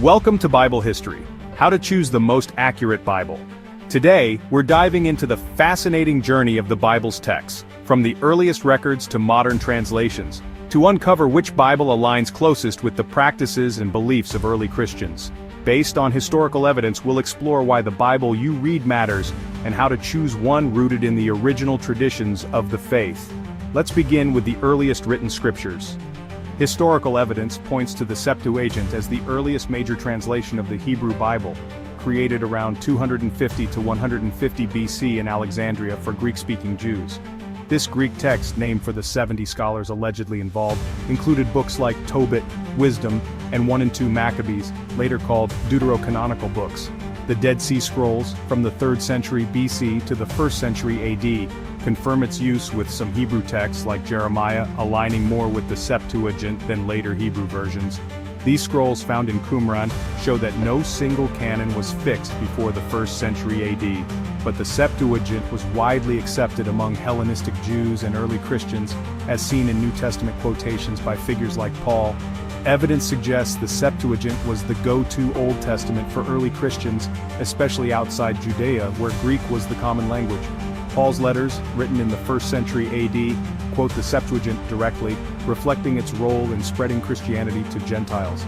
Welcome to Bible History, how to choose the most accurate Bible. Today, we're diving into the fascinating journey of the Bible's texts, from the earliest records to modern translations, to uncover which Bible aligns closest with the practices and beliefs of early Christians. Based on historical evidence, we'll explore why the Bible you read matters, and how to choose one rooted in the original traditions of the faith. Let's begin with the earliest written scriptures. Historical evidence points to the Septuagint as the earliest major translation of the Hebrew Bible, created around 250 to 150 BC in Alexandria for Greek-speaking Jews. This Greek text, named for the 70 scholars allegedly involved, included books like Tobit, Wisdom, and 1 and 2 Maccabees, later called deuterocanonical books. The Dead Sea Scrolls, from the 3rd century BC to the 1st century AD, confirm its use with some Hebrew texts like Jeremiah aligning more with the Septuagint than later Hebrew versions. These scrolls found in Qumran show that no single canon was fixed before the 1st century AD, but the Septuagint was widely accepted among Hellenistic Jews and early Christians, as seen in New Testament quotations by figures like Paul. Evidence suggests the Septuagint was the go-to Old Testament for early Christians, especially outside Judea, where Greek was the common language. Paul's letters, written in the 1st century AD, quote the Septuagint directly, reflecting its role in spreading Christianity to Gentiles.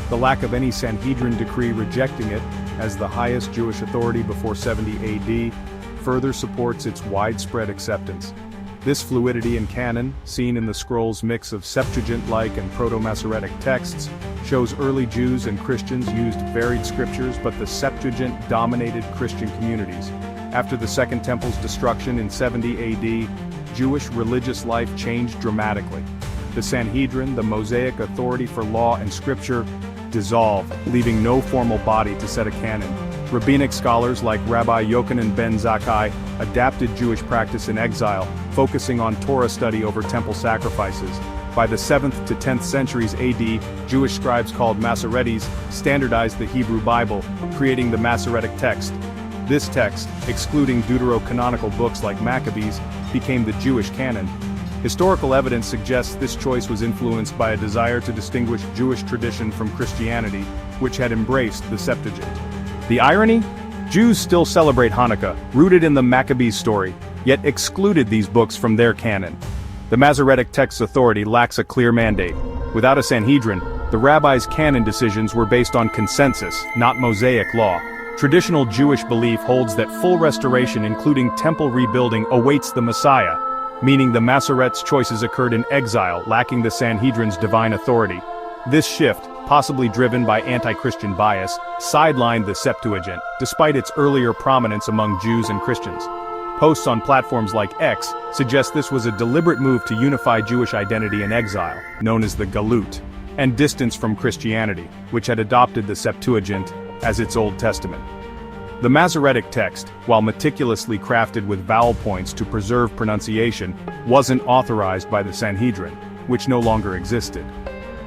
The lack of any Sanhedrin decree rejecting it, as the highest Jewish authority before 70 AD, further supports its widespread acceptance. This fluidity in canon, seen in the scrolls' mix of Septuagint-like and Proto-Masoretic texts, shows early Jews and Christians used varied scriptures, but the Septuagint dominated Christian communities. After the Second Temple's destruction in 70 AD, Jewish religious life changed dramatically. The Sanhedrin, the Mosaic authority for law and scripture, dissolved, leaving no formal body to set a canon. Rabbinic scholars like Rabbi Yochanan ben Zakkai adapted Jewish practice in exile, focusing on Torah study over temple sacrifices. By the 7th to 10th centuries AD, Jewish scribes called Masoretes standardized the Hebrew Bible, creating the Masoretic Text. This text, excluding deuterocanonical books like Maccabees, became the Jewish canon. Historical evidence suggests this choice was influenced by a desire to distinguish Jewish tradition from Christianity, which had embraced the Septuagint. The irony? Jews still celebrate Hanukkah, rooted in the Maccabees story, yet excluded these books from their canon. The Masoretic Text's authority lacks a clear mandate. Without a Sanhedrin, the rabbis' canon decisions were based on consensus, not Mosaic law. Traditional Jewish belief holds that full restoration, including temple rebuilding, awaits the Messiah, meaning the Masoretes' choices occurred in exile, lacking the Sanhedrin's divine authority. This shift, possibly driven by anti-Christian bias, sidelined the Septuagint, despite its earlier prominence among Jews and Christians. Posts on platforms like X suggest this was a deliberate move to unify Jewish identity in exile, known as the Galut, and distance from Christianity, which had adopted the Septuagint as its Old Testament. The Masoretic Text, while meticulously crafted with vowel points to preserve pronunciation, wasn't authorized by the Sanhedrin, which no longer existed.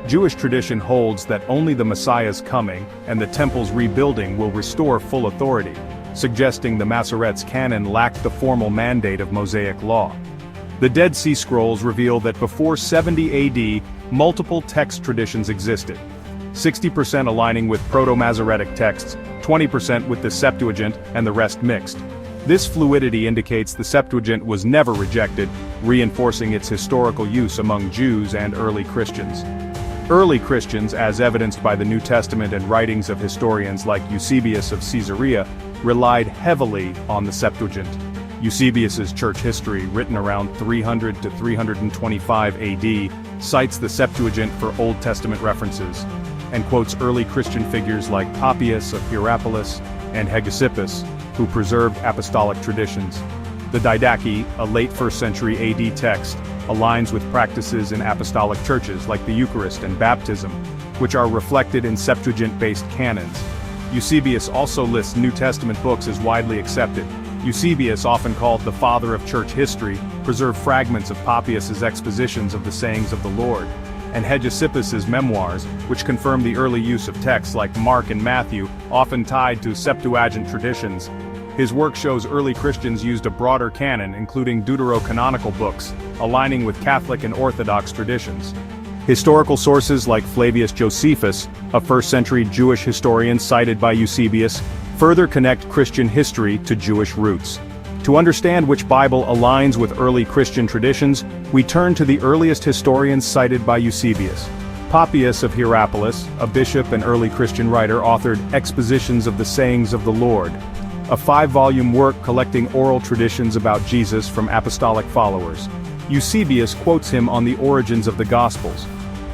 Jewish tradition holds that only the Messiah's coming and the temple's rebuilding will restore full authority, suggesting the Masoretes' canon lacked the formal mandate of Mosaic law. The Dead Sea Scrolls reveal that before 70 AD, multiple text traditions existed, 60% aligning with Proto-Masoretic texts, 20% with the Septuagint, and the rest mixed. This fluidity indicates the Septuagint was never rejected, reinforcing its historical use among Jews and early Christians. Early Christians, as evidenced by the New Testament and writings of historians like Eusebius of Caesarea, relied heavily on the Septuagint. Eusebius's church history, written around 300 to 325 AD, cites the Septuagint for Old Testament references, and quotes early Christian figures like Papias of Hierapolis and Hegesippus, who preserved apostolic traditions. The Didache, a late 1st century AD text, aligns with practices in apostolic churches like the Eucharist and baptism, which are reflected in Septuagint-based canons. Eusebius also lists New Testament books as widely accepted. Eusebius, often called the father of church history, preserved fragments of Papias' expositions of the sayings of the Lord, and Hegesippus' memoirs, which confirm the early use of texts like Mark and Matthew, often tied to Septuagint traditions. His work shows early Christians used a broader canon, including deuterocanonical books, aligning with Catholic and Orthodox traditions. Historical sources like Flavius Josephus, a first-century Jewish historian cited by Eusebius, further connect Christian history to Jewish roots. To understand which Bible aligns with early Christian traditions, we turn to the earliest historians cited by Eusebius. Papias of Hierapolis, a bishop and early Christian writer, authored Expositions of the Sayings of the Lord, a 5-volume work collecting oral traditions about Jesus from apostolic followers. Eusebius quotes him on the origins of the Gospels,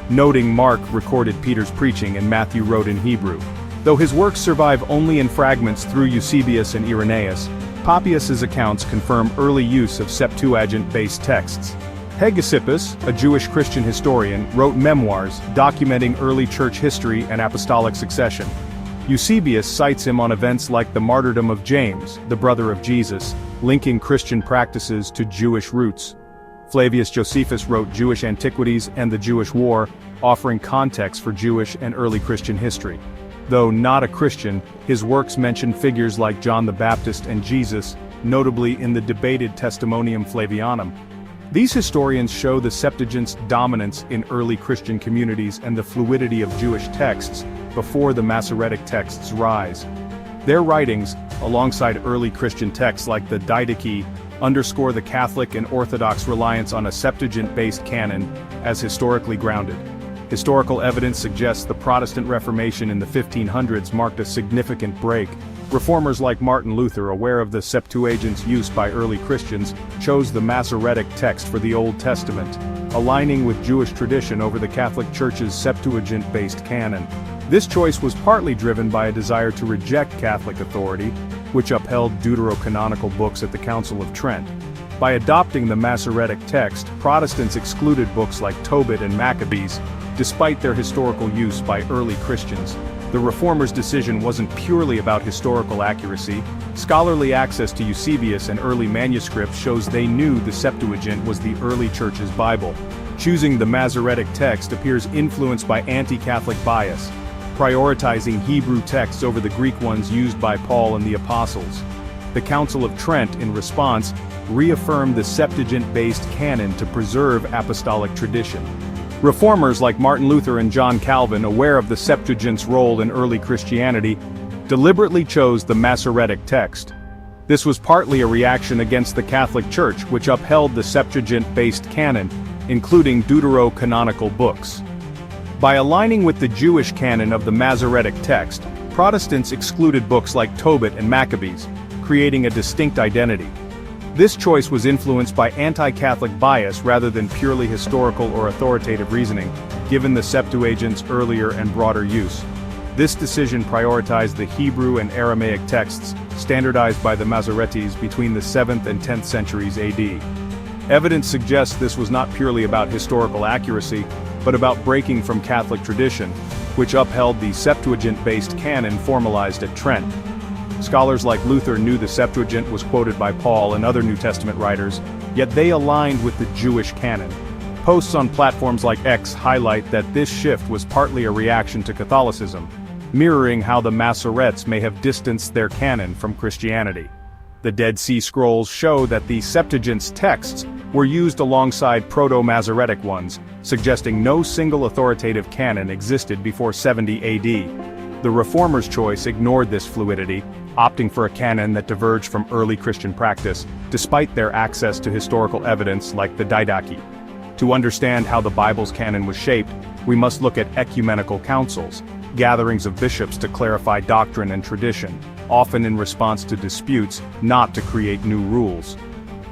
noting Mark recorded Peter's preaching and Matthew wrote in Hebrew. Though his works survive only in fragments through Eusebius and Irenaeus, Papias's accounts confirm early use of Septuagint-based texts. Hegesippus, a Jewish Christian historian, wrote memoirs documenting early church history and apostolic succession. Eusebius cites him on events like the martyrdom of James, the brother of Jesus, linking Christian practices to Jewish roots. Flavius Josephus wrote Jewish Antiquities and the Jewish War, offering context for Jewish and early Christian history. Though not a Christian, his works mention figures like John the Baptist and Jesus, notably in the debated Testimonium Flavianum. These historians show the Septuagint's dominance in early Christian communities and the fluidity of Jewish texts before the Masoretic Text's rise. Their writings, alongside early Christian texts like the Didache, underscore the Catholic and Orthodox reliance on a Septuagint-based canon as historically grounded. Historical evidence suggests the Protestant Reformation in the 1500s marked a significant break. Reformers like Martin Luther, aware of the Septuagint's use by early Christians, chose the Masoretic Text for the Old Testament, aligning with Jewish tradition over the Catholic Church's Septuagint-based canon. This choice was partly driven by a desire to reject Catholic authority, which upheld deuterocanonical books at the Council of Trent. By adopting the Masoretic Text, Protestants excluded books like Tobit and Maccabees, despite their historical use by early Christians. The Reformers' decision wasn't purely about historical accuracy. Scholarly access to Eusebius and early manuscripts shows they knew the Septuagint was the early church's Bible. Choosing the Masoretic Text appears influenced by anti-Catholic bias, prioritizing Hebrew texts over the Greek ones used by Paul and the Apostles. The Council of Trent, in response, reaffirmed the Septuagint-based canon to preserve apostolic tradition. Reformers like Martin Luther and John Calvin, aware of the Septuagint's role in early Christianity, deliberately chose the Masoretic Text. This was partly a reaction against the Catholic Church, which upheld the Septuagint-based canon, including deuterocanonical books. By aligning with the Jewish canon of the Masoretic Text, Protestants excluded books like Tobit and Maccabees, creating a distinct identity. This choice was influenced by anti-Catholic bias rather than purely historical or authoritative reasoning, given the Septuagint's earlier and broader use. This decision prioritized the Hebrew and Aramaic texts, standardized by the Masoretes between the 7th and 10th centuries AD. Evidence suggests this was not purely about historical accuracy, but about breaking from Catholic tradition, which upheld the Septuagint-based canon formalized at Trent. Scholars like Luther knew the Septuagint was quoted by Paul and other New Testament writers, yet they aligned with the Jewish canon. Posts on platforms like X highlight that this shift was partly a reaction to Catholicism, mirroring how the Masoretes may have distanced their canon from Christianity. The Dead Sea Scrolls show that the Septuagint's texts were used alongside Proto-Masoretic ones, suggesting no single authoritative canon existed before 70 AD. The Reformers' choice ignored this fluidity, opting for a canon that diverged from early Christian practice, despite their access to historical evidence like the Didache. To understand how the Bible's canon was shaped, we must look at ecumenical councils, gatherings of bishops to clarify doctrine and tradition, often in response to disputes, not to create new rules.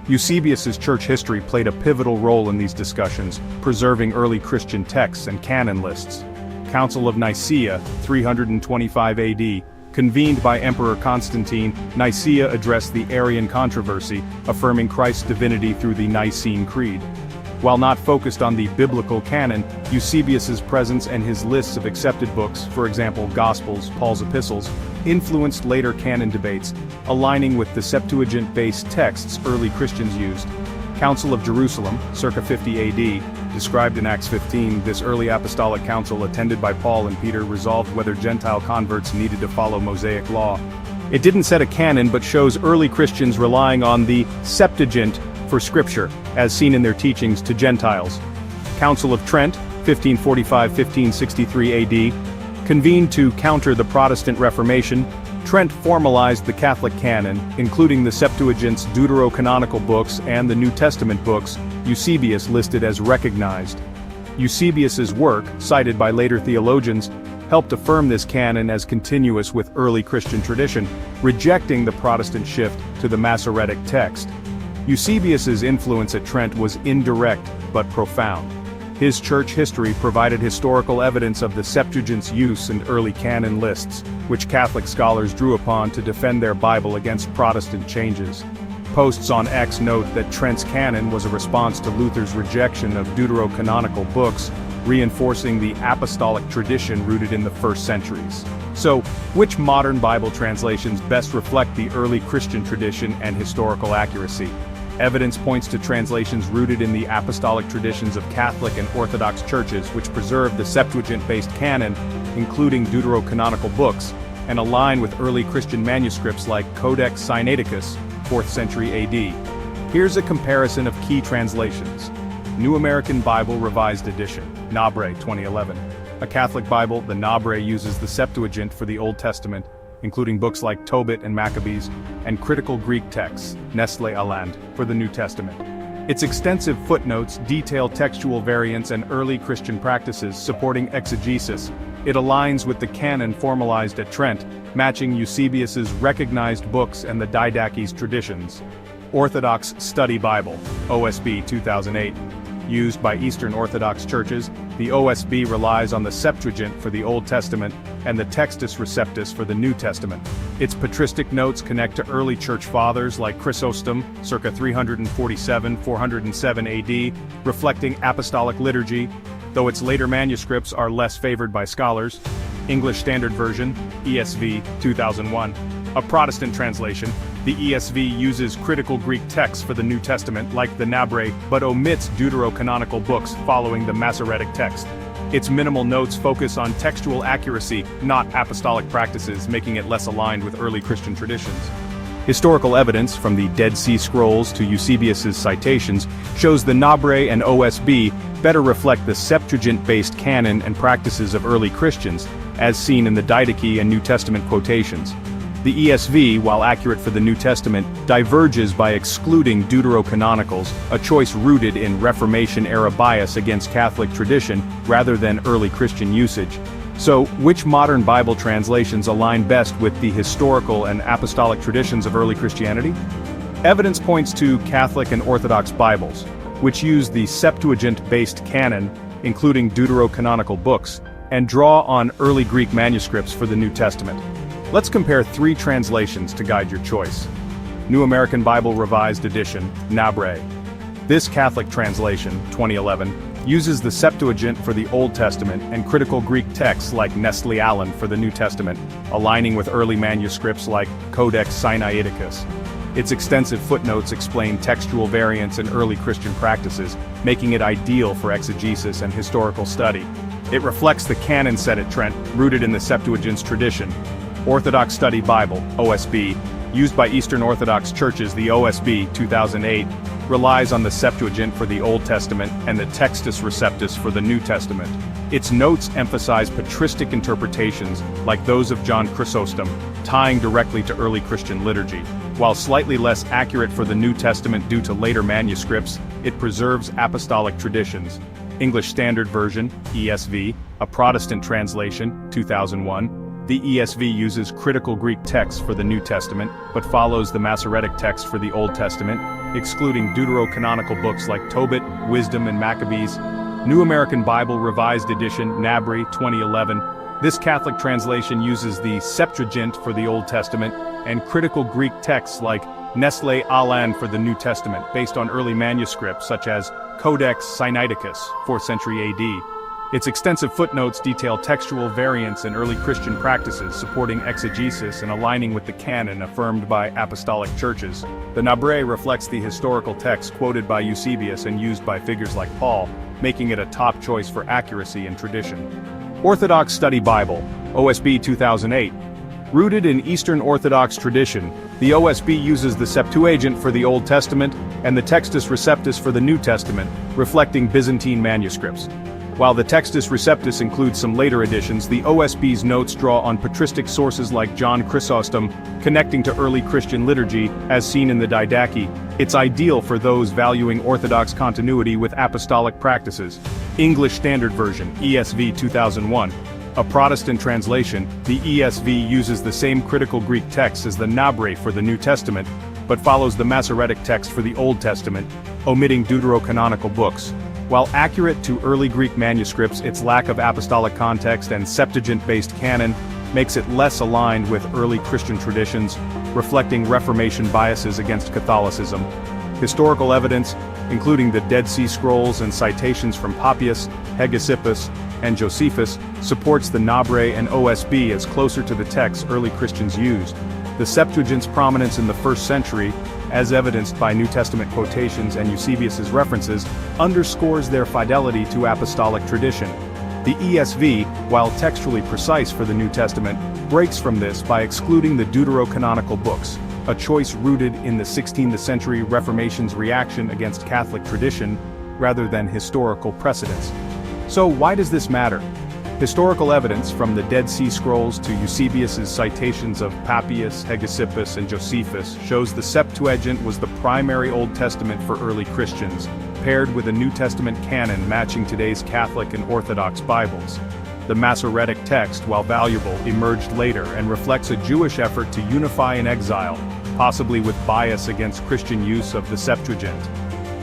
Eusebius's church history played a pivotal role in these discussions, preserving early Christian texts and canon lists. Council of Nicaea, 325 AD, convened by Emperor Constantine, Nicaea addressed the Arian controversy, affirming Christ's divinity through the Nicene Creed. While not focused on the biblical canon, Eusebius's presence and his lists of accepted books, for example Gospels, Paul's epistles, influenced later canon debates, aligning with the Septuagint-based texts early Christians used. Council of Jerusalem, circa 50 AD, described in Acts 15, this early apostolic council attended by Paul and Peter resolved whether Gentile converts needed to follow Mosaic law. It didn't set a canon but shows early Christians relying on the Septuagint for scripture, as seen in their teachings to Gentiles. Council of Trent, 1545-1563 AD, convened to counter the Protestant Reformation, Trent formalized the Catholic canon, including the Septuagint's deuterocanonical books and the New Testament books Eusebius listed as recognized. Eusebius's work, cited by later theologians, helped affirm this canon as continuous with early Christian tradition, rejecting the Protestant shift to the Masoretic Text. Eusebius's influence at Trent was indirect but profound. His church history provided historical evidence of the Septuagint's use in early canon lists, which Catholic scholars drew upon to defend their Bible against Protestant changes. Posts on X note that Trent's canon was a response to Luther's rejection of deuterocanonical books, reinforcing the apostolic tradition rooted in the first centuries. So, which modern Bible translations best reflect the early Christian tradition and historical accuracy? Evidence points to translations rooted in the apostolic traditions of Catholic and Orthodox churches which preserve the Septuagint-based canon, including deuterocanonical books, and align with early Christian manuscripts like Codex Sinaiticus, 4th century AD. Here's a comparison of key translations. New American Bible Revised Edition, NABRE 2011. A Catholic Bible, the NABRE uses the Septuagint for the Old Testament, including books like Tobit and Maccabees, and critical Greek texts, Nestle Aland, for the New Testament. Its extensive footnotes detail textual variants and early Christian practices supporting exegesis. It aligns with the canon formalized at Trent, matching Eusebius's recognized books and the Didache's traditions. Orthodox Study Bible, OSB 2008. Used by Eastern Orthodox churches, the OSB relies on the Septuagint for the Old Testament and the Textus Receptus for the New Testament. Its patristic notes connect to early church fathers like Chrysostom, circa 347-407 AD, reflecting apostolic liturgy, though its later manuscripts are less favored by scholars. English Standard Version, ESV 2001. A Protestant translation, the ESV uses critical Greek texts for the New Testament like the NABRE, but omits deuterocanonical books following the Masoretic Text. Its minimal notes focus on textual accuracy, not apostolic practices, making it less aligned with early Christian traditions. Historical evidence, from the Dead Sea Scrolls to Eusebius's citations, shows the NABRE and OSB better reflect the Septuagint-based canon and practices of early Christians, as seen in the Didache and New Testament quotations. The ESV, while accurate for the New Testament, diverges by excluding deuterocanonicals, a choice rooted in Reformation-era bias against Catholic tradition rather than early Christian usage. So, which modern Bible translations align best with the historical and apostolic traditions of early Christianity? Evidence points to Catholic and Orthodox Bibles, which use the Septuagint-based canon, including deuterocanonical books, and draw on early Greek manuscripts for the New Testament. Let's compare three translations to guide your choice. New American Bible Revised Edition, NABRE. This Catholic translation, 2011, uses the Septuagint for the Old Testament and critical Greek texts like Nestle Aland for the New Testament, aligning with early manuscripts like Codex Sinaiticus. Its extensive footnotes explain textual variants in early Christian practices, making it ideal for exegesis and historical study. It reflects the canon set at Trent, rooted in the Septuagint's tradition. Orthodox Study Bible, OSB, used by Eastern Orthodox churches, the OSB 2008, relies on the Septuagint for the Old Testament and the Textus Receptus for the New Testament. Its notes emphasize patristic interpretations like those of John Chrysostom, tying directly to early Christian liturgy. While slightly less accurate for the New Testament due to later manuscripts, it preserves apostolic traditions. English Standard Version, ESV, a Protestant translation, 2001. The ESV uses critical Greek texts for the New Testament, but follows the Masoretic text for the Old Testament, excluding deuterocanonical books like Tobit, Wisdom, and Maccabees. New American Bible Revised Edition, NABRE 2011. This Catholic translation uses the Septuagint for the Old Testament, and critical Greek texts like Nestle Aland for the New Testament, based on early manuscripts such as Codex Sinaiticus, 4th century AD. Its extensive footnotes detail textual variants in early Christian practices supporting exegesis and aligning with the canon affirmed by apostolic churches. The NABRE reflects the historical text quoted by Eusebius and used by figures like Paul, making it a top choice for accuracy and tradition. Orthodox Study Bible, OSB 2008. Rooted in Eastern Orthodox tradition, the OSB uses the Septuagint for the Old Testament and the Textus Receptus for the New Testament, reflecting Byzantine manuscripts. While the Textus Receptus includes some later additions, the OSB's notes draw on patristic sources like John Chrysostom, connecting to early Christian liturgy, as seen in the Didache. It's ideal for those valuing Orthodox continuity with apostolic practices. English Standard Version, ESV 2001. A Protestant translation, the ESV uses the same critical Greek text as the NABRE for the New Testament, but follows the Masoretic Text for the Old Testament, omitting deuterocanonical books. While accurate to early Greek manuscripts, its lack of apostolic context and Septuagint-based canon makes it less aligned with early Christian traditions, reflecting Reformation biases against Catholicism. Historical evidence, including the Dead Sea Scrolls and citations from Papias, Hegesippus, and Josephus, supports the NABRE and OSB as closer to the texts early Christians used. The Septuagint's prominence in the 1st century, as evidenced by New Testament quotations and Eusebius's references, underscores their fidelity to apostolic tradition. The ESV, while textually precise for the New Testament, breaks from this by excluding the deuterocanonical books, a choice rooted in the 16th century Reformation's reaction against Catholic tradition, rather than historical precedents. So why does this matter? Historical evidence, from the Dead Sea Scrolls to Eusebius's citations of Papias, Hegesippus, and Josephus, shows the Septuagint was the primary Old Testament for early Christians, paired with a New Testament canon matching today's Catholic and Orthodox Bibles. The Masoretic Text, while valuable, emerged later and reflects a Jewish effort to unify in exile, possibly with bias against Christian use of the Septuagint.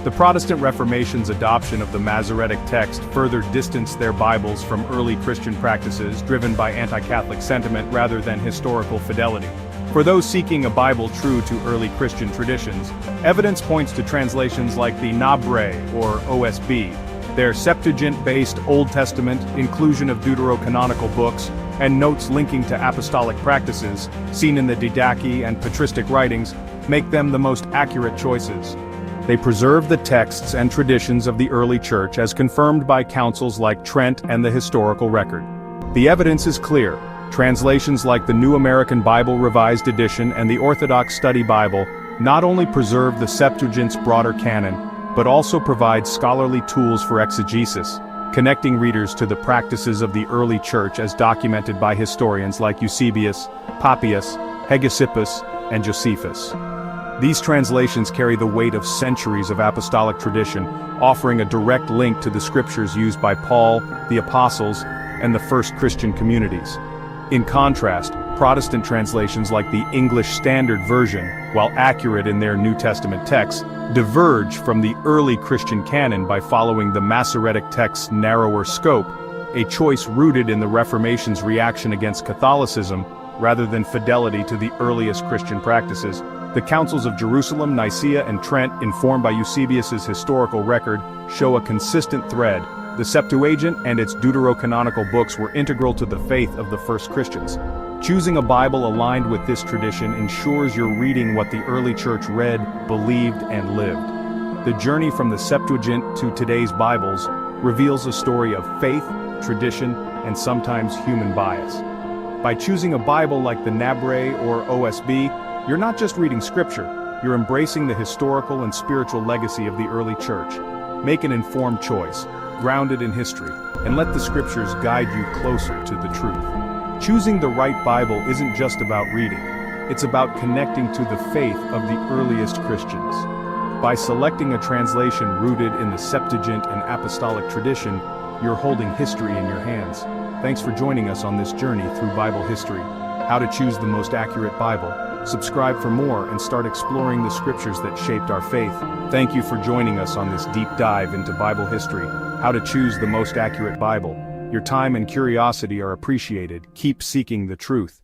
The Protestant Reformation's adoption of the Masoretic Text further distanced their Bibles from early Christian practices driven by anti-Catholic sentiment rather than historical fidelity. For those seeking a Bible true to early Christian traditions, evidence points to translations like the NABRE or OSB, their Septuagint-based Old Testament, inclusion of deuterocanonical books, and notes linking to apostolic practices, seen in the Didache and patristic writings, make them the most accurate choices. They preserve the texts and traditions of the early church as confirmed by councils like Trent and the historical record. The evidence is clear. Translations like the New American Bible Revised Edition and the Orthodox Study Bible not only preserve the Septuagint's broader canon, but also provide scholarly tools for exegesis, connecting readers to the practices of the early church as documented by historians like Eusebius, Papias, Hegesippus, and Josephus. These translations carry the weight of centuries of apostolic tradition, offering a direct link to the scriptures used by Paul, the apostles, and the first Christian communities. In contrast, Protestant translations like the English Standard Version, while accurate in their New Testament texts, diverge from the early Christian canon by following the Masoretic Text's narrower scope, a choice rooted in the Reformation's reaction against Catholicism rather than fidelity to the earliest Christian practices. The councils of Jerusalem, Nicaea, and Trent, informed by Eusebius's historical record, show a consistent thread. The Septuagint and its deuterocanonical books were integral to the faith of the first Christians. Choosing a Bible aligned with this tradition ensures you're reading what the early church read, believed, and lived. The journey from the Septuagint to today's Bibles reveals a story of faith, tradition, and sometimes human bias. By choosing a Bible like the NABRE or OSB, you're not just reading scripture, you're embracing the historical and spiritual legacy of the early church. Make an informed choice, grounded in history, and let the scriptures guide you closer to the truth. Choosing the right Bible isn't just about reading, it's about connecting to the faith of the earliest Christians. By selecting a translation rooted in the Septuagint and apostolic tradition, you're holding history in your hands. Thanks for joining us on this journey through Bible history. How to choose the most accurate Bible. Subscribe for more and start exploring the scriptures that shaped our faith. Thank you for joining us on this deep dive into Bible history. How to choose the most accurate Bible. Your time and curiosity are appreciated. Keep seeking the truth.